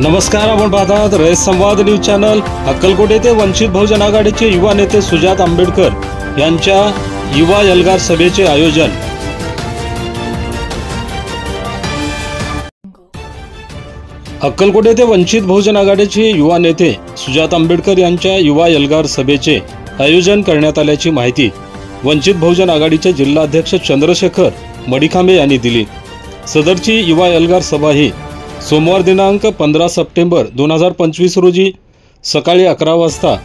नमस्कार, आपण पाहतात रयत संवाद न्यूज चॅनल। अक्कलकोट येथे वंचित बहुजन आघाडीचे युवा नेते सुजात आंबेडकर यांच्या युवा एल्गार सभेचे आयोजन। अक्कलकोट येथे वंचित बहुजन आघाडीचे युवा नेते सुजात आंबेडकर यांच्या युवा एल्गार सभेचे आयोजन करण्यात आल्याची माहिती वंचित बहुजन आघाडीचे जिल्हाध्यक्ष चंद्रशेखर मडिखांबे यांनी दिली। सदरची युवा एल्गार सभा ही सोमवार दिनांक 15 सप्टेंबर 2025 रोजी सकाळी 11 वाजता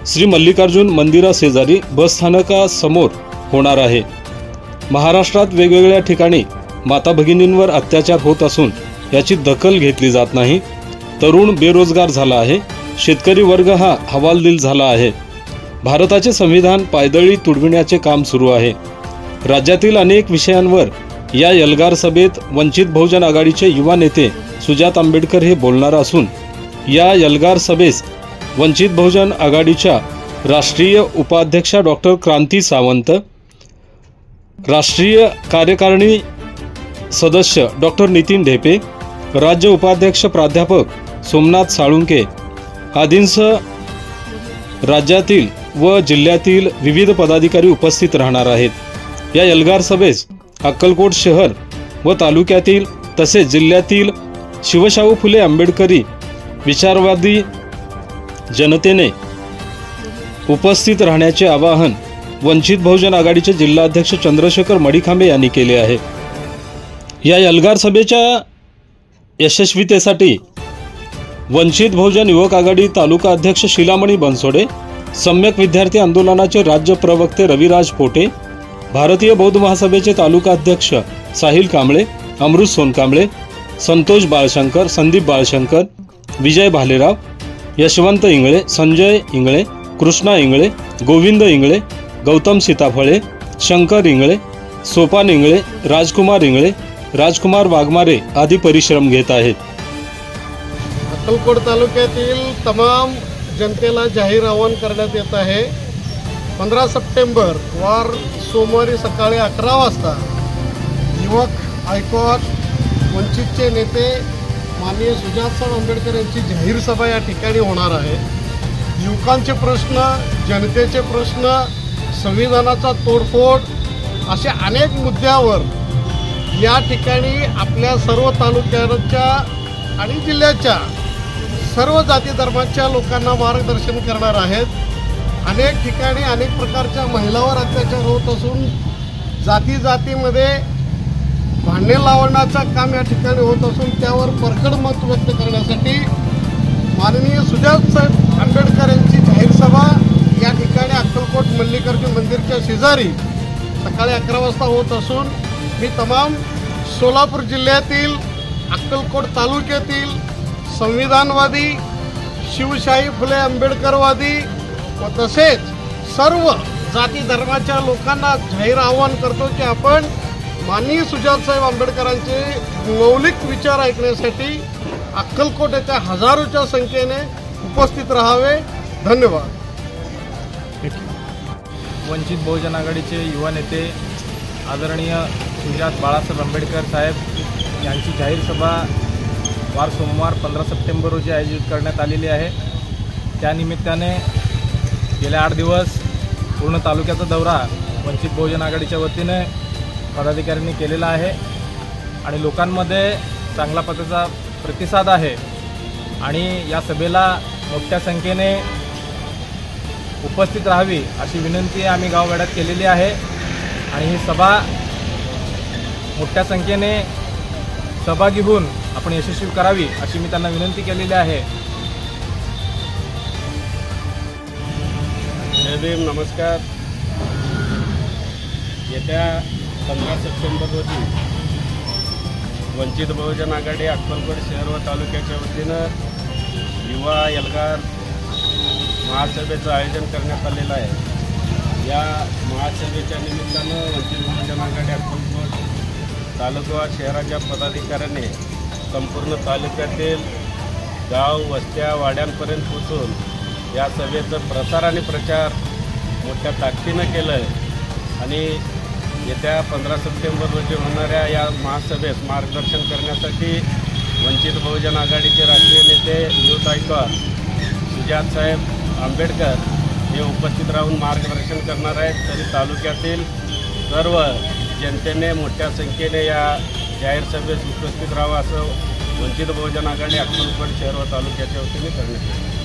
श्री मल्लिकार्जुन मंदिराशेजारी बस स्थानकासमोर होणार आहे। महाराष्ट्रात वेगवेगळ्या ठिकाणी माता भगिनींवर अत्याचार होत असून याची दखल घेतली जात नाही। तरुण बेरोजगार झाला आहे, शेतकरी वर्ग हा हवालदिल झाला आहे। भारताचे संविधान पायदळी तुडविण्याचे काम सुरू आहे। राज्यातील अनेक विषयांवर या एल्गार सभेत वंचित बहुजन आघाडीचे युवा नेते सुजात आंबेडकर हे बोलणार असून या एल्गार सभेस वंचित बहुजन आघाडीच्या राष्ट्रीय उपाध्यक्षा डॉक्टर क्रांती सावंत, राष्ट्रीय कार्यकारिणी सदस्य डॉक्टर नितीन ढेपे, राज्य उपाध्यक्ष प्राध्यापक सोमनाथ साळुंके आदींसह राज्यातील व जिल्ह्यातील विविध पदाधिकारी उपस्थित राहणार आहेत। या एल्गार सभेस अक्कलकोट शहर व तालुक्यातील तसेच जिल्ह्यातील शिवशाहू फुले आंबेडकरी विचारवादी जनतेने उपस्थित राहण्याचे आवाहन वंचित बहुजन आघाडीचे जिल्हाध्यक्ष चंद्रशेखर मडिखांबे यांनी केले आहे। या एल्गार सभेच्या यशस्वीतेसाठी वंचित बहुजन युवक आघाडी तालुका अध्यक्ष शिलामणी बनसोडे, सम्यक विद्यार्थी आंदोलनाचे राज्य प्रवक्ते रविराज पोटे, भारतीय बौद्ध महासभेचे तालुका अध्यक्ष साहिल कांबळे, अमृत सोनकांबळे, संतोष बाळशंकर, संदीप बाळशंकर, विजय भालेराव, यशवंत इंगळे, संजय इंगळे, कृष्णा इंगळे, गोविंद इंगळे, गौतम सीताफळे, शंकर इंगळे, सोपान इंगळे, राजकुमार इंगळे, राजकुमार वाघमारे आदी परिश्रम घेत आहेत। अक्कलकोट तालुक्यातील तमाम जनतेला जाहीर आवाहन करण्यात येत आहे। 15 सप्टेंबर वार सोमवारी सकाळी 11 वाजता युवक आयकॉन वंचितचे नेते माननीय सुजात आंबेडकर यांची जाहीर सभा या ठिकाणी होणार आहे। युवकांचे प्रश्न, जनतेचे प्रश्न, संविधानाचा तोडफोड अशा अनेक मुद्द्यावर या ठिकाणी आपल्या सर्व तालुक्याच्या आणि जिल्ह्याच्या सर्व जाती धर्माच्या लोकांना मार्गदर्शन करणार आहेत। अनेक ठिकाणी अनेक प्रकारच्या महिलांवर अत्याचार होत असून जाती जातीमध्ये भांडणे लावण्याचं काम या ठिकाणी होत असून त्यावर परखड मत व्यक्त करण्यासाठी माननीय सुजात आंबेडकर यांची जाहीर सभा या ठिकाणी अक्कलकोट मल्लिकार्जुन मंदिरच्या शेजारी सकाळी 11 वाजता होत असून मी तमाम सोलापूर जिल्ह्यातील अक्कलकोट तालुक्यातील संविधानवादी, शिवशाही फुले आंबेडकरवादी व तसेच सर्व जाती धर्माच्या लोकांना जाहीर आवाहन करतो की आपण माननीय सुजातसाहेब आंबेडकरांचे मौलिक विचार ऐकण्यासाठी अक्कलकोट येथे हजारोच्या संख्येने उपस्थित राहावे। धन्यवाद। वंचित बहुजन आघाडीचे युवा नेते आदरणीय सुजात बाळासाहेब आंबेडकर साहेब यांची जाहीर सभा वार सोमवार 15 सप्टेंबर रोजी आयोजित करण्यात आलेली आहे। त्यानिमित्ताने गेल्या 8 दिवस पूर्ण तालुक्याचा दौरा वंचित बहुजन आघाडीच्या वतीने पदाधिकाऱ्यांनी केलेला आहे आणि लोकांमध्ये चांगला पद्धतीचा प्रतिसाद आहे आणि या सभेला मोठ्या संख्येने उपस्थित राहावी अशी विनंती आम्ही गावगाड्यात केलेली आहे आणि ही सभा मोठ्या संख्येने सहभागी होऊन आपण यशस्वी करावी अशी मी त्यांना विनंती केलेली आहे। नमस्कार। येत्या 15 सप्टेंबर रोजी वंचित बहुजन आघाडी अक्कलकोट शहर व तालुक्याच्या वतीनं युवा एल्गार महासभेचं आयोजन करण्यात आलेलं आहे। या महासभेच्या निमित्तानं वंचित बहुजन आघाडी अक्कलकोट तालुका शहराच्या पदाधिकाऱ्यांनी संपूर्ण तालुक्यातील गाव, वस्त्या, वाड्यांपर्यंत पोहोचून या सभेचं प्रसार आणि प्रचार मोठ्या ताकदीनं केलं आहे आणि येत्या 15 सप्टेंबर रोजी होणाऱ्या या महासभेस मार्गदर्शन करण्यासाठी वंचित बहुजन आघाडीचे राष्ट्रीय नेते यूथ आयकॉन सुजातसाहेब आंबेडकर हे उपस्थित राहून मार्गदर्शन करणार आहेत। तरी तालुक्यातील सर्व जनतेने मोठ्या संख्येने या जाहीर सभेस उपस्थित राहावं असं वंचित बहुजन आघाडी अक्कलकोट शहर व तालुक्याच्या वतीने करण्यात येईल।